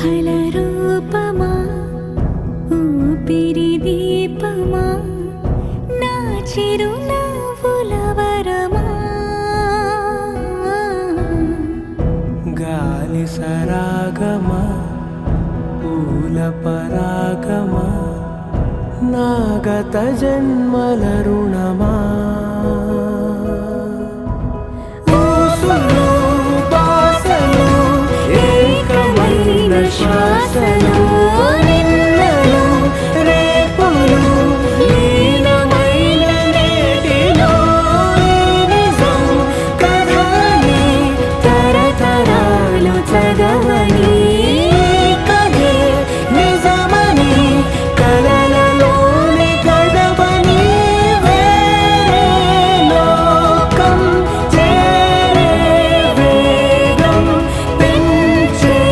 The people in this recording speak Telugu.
ఊహల రూపమా ఊపిరి దీపమా నా చిరునవ్వుల వరమా గాలి సరాగమా పూల పరాగమా నా గత జన్మల రుణమా ఊసులు బాసలు ఏకమైన శ్వాసలు